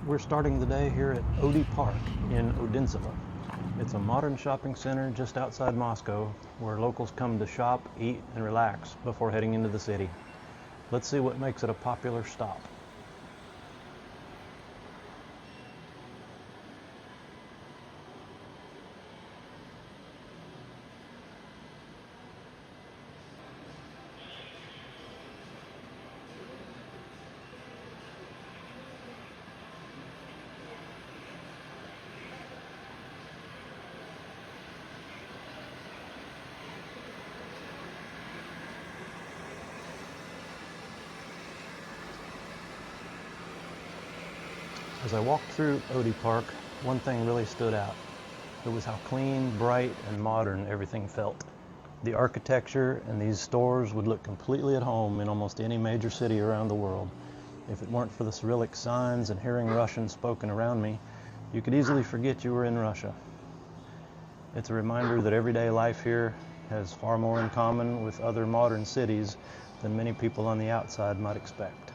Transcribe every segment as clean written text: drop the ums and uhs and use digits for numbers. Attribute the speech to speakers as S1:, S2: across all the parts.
S1: We're starting the day here at Odi Park in Odintsova. It's a modern shopping center just outside Moscow where locals come to shop, eat, and relax before heading into the city. Let's see what makes it a popular stop. As I walked through Odi Park, one thing really stood out. It was how clean, bright, and modern everything felt. The architecture and these stores would look completely at home in almost any major city around the world. If it weren't for the Cyrillic signs and hearing Russian spoken around me, you could easily forget you were in Russia. It's a reminder that everyday life here has far more in common with other modern cities than many people on the outside might expect.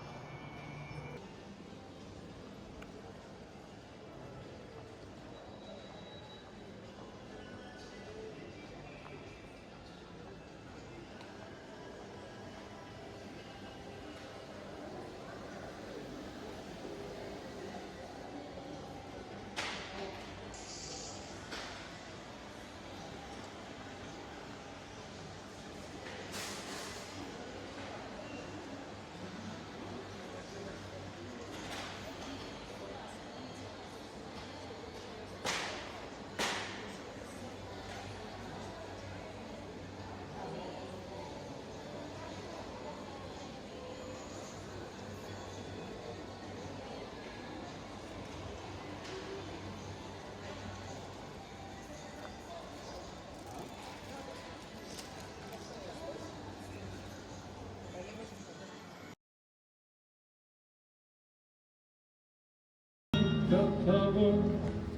S2: Того,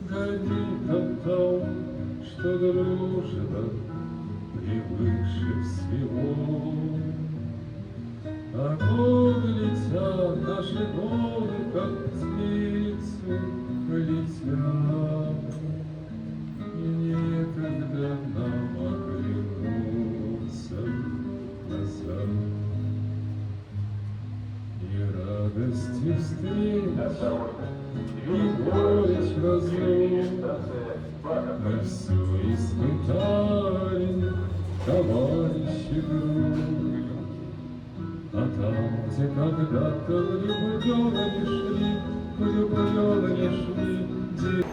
S2: горит от того, что дружба превыше всего. Оттуда летят наши годы, как птицы летят. И некогда нам оглянуться назад. И радости встреч, и горечь разлук, мы все испытали, товарищи друг. А там, где когда-то влюбленные шли,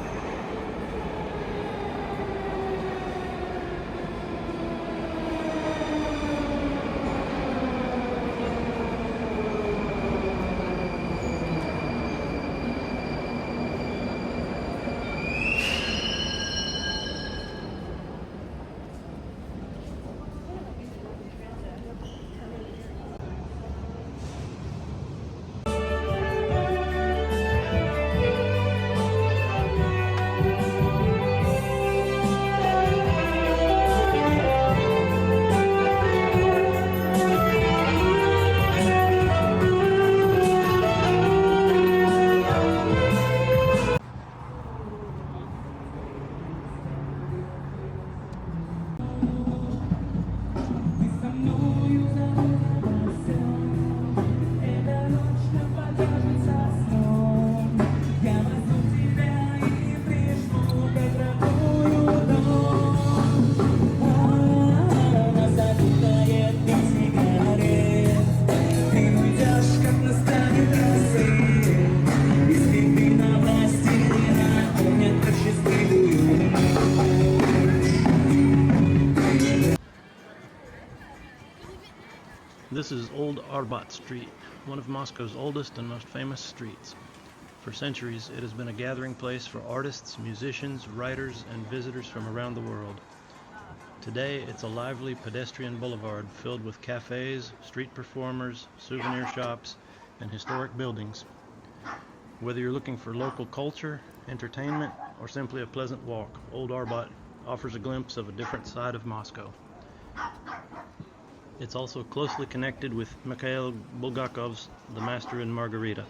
S1: This is Old Arbat Street, one of Moscow's oldest and most famous streets. For centuries, it has been a gathering place for artists, musicians, writers, and visitors from around the world. Today, it's a lively pedestrian boulevard filled with cafes, street performers, souvenir shops, and historic buildings. Whether you're looking for local culture, entertainment, or simply a pleasant walk, Old Arbat offers a glimpse of a different side of Moscow. It's also closely connected with Mikhail Bulgakov's The Master and Margarita.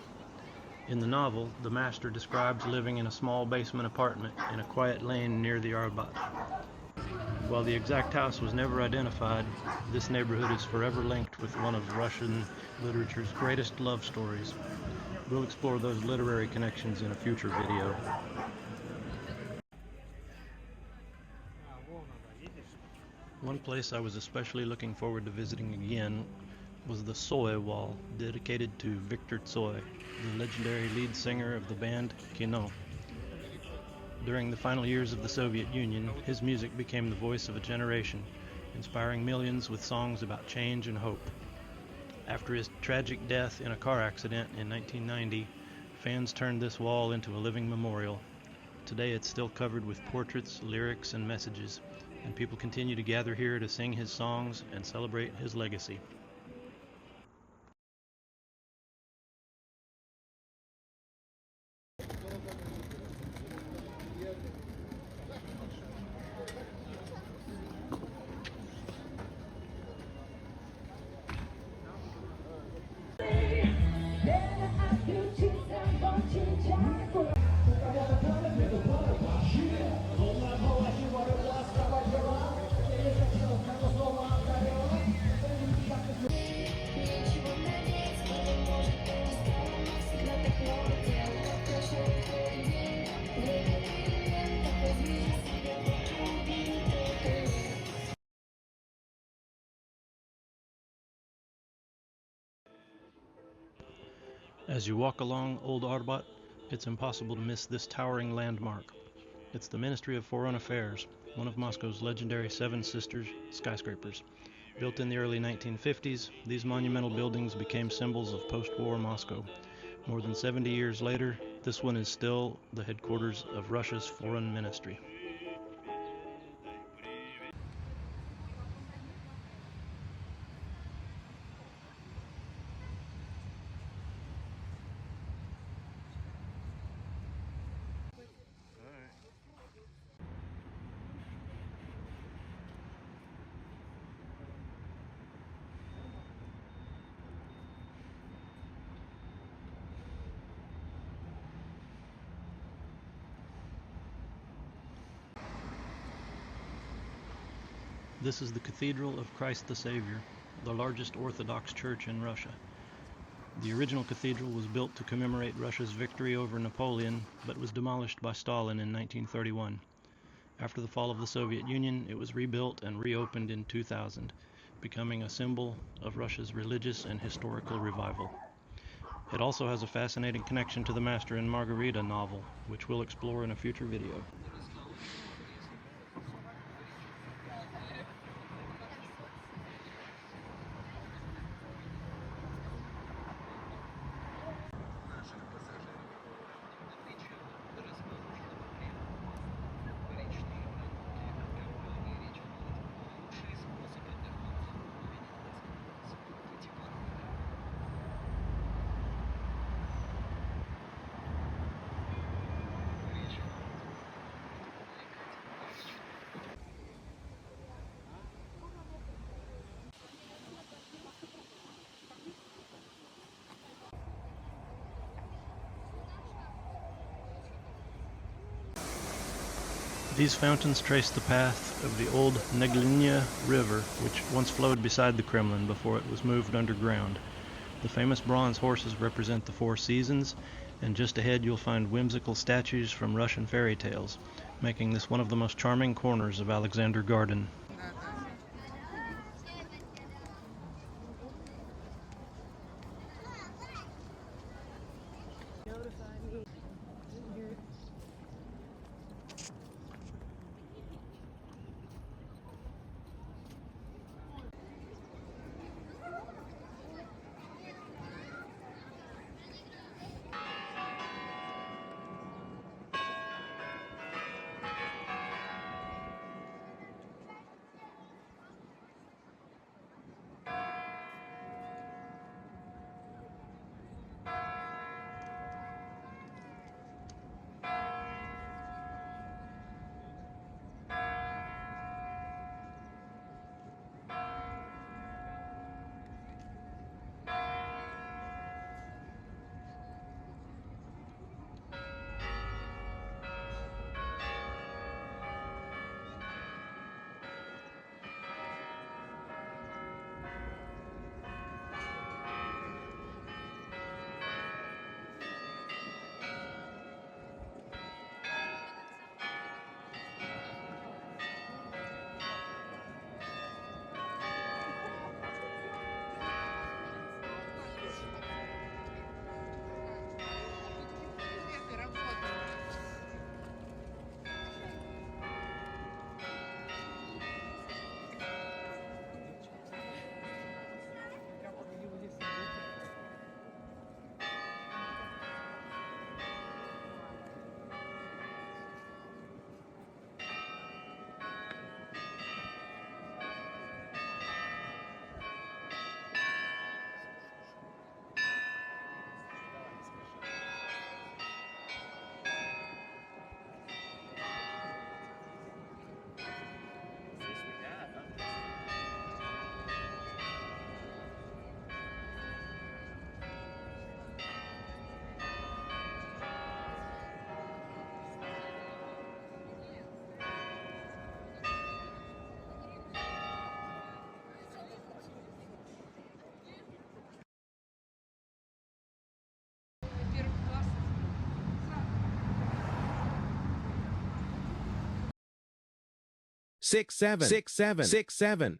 S1: In the novel, the master describes living in a small basement apartment in a quiet lane near the Arbat. While the exact house was never identified, this neighborhood is forever linked with one of Russian literature's greatest love stories. We'll explore those literary connections in a future video. One place I was especially looking forward to visiting again was the Tsoi Wall, dedicated to Viktor Tsoi, the legendary lead singer of the band Kino. During the final years of the Soviet Union, his music became the voice of a generation, inspiring millions with songs about change and hope. After his tragic death in a car accident in 1990, fans turned this wall into a living memorial. Today it's still covered with portraits, lyrics, and messages, and people continue to gather here to sing his songs and celebrate his legacy. As you walk along Old Arbat, it's impossible to miss this towering landmark. It's the Ministry of Foreign Affairs, one of Moscow's legendary Seven Sisters skyscrapers. Built in the early 1950s, these monumental buildings became symbols of post-war Moscow. More than 70 years later, this one is still the headquarters of Russia's foreign ministry. This is the Cathedral of Christ the Saviour, the largest Orthodox church in Russia. The original cathedral was built to commemorate Russia's victory over Napoleon, but was demolished by Stalin in 1931. After the fall of the Soviet Union, it was rebuilt and reopened in 2000, becoming a symbol of Russia's religious and historical revival. It also has a fascinating connection to the Master and Margarita novel, which we'll explore in a future video. These fountains trace the path of the old Neglinya River, which once flowed beside the Kremlin before it was moved underground. The famous bronze horses represent the four seasons, and just ahead you'll find whimsical statues from Russian fairy tales, making this one of the most charming corners of Alexander Garden.
S3: 676767.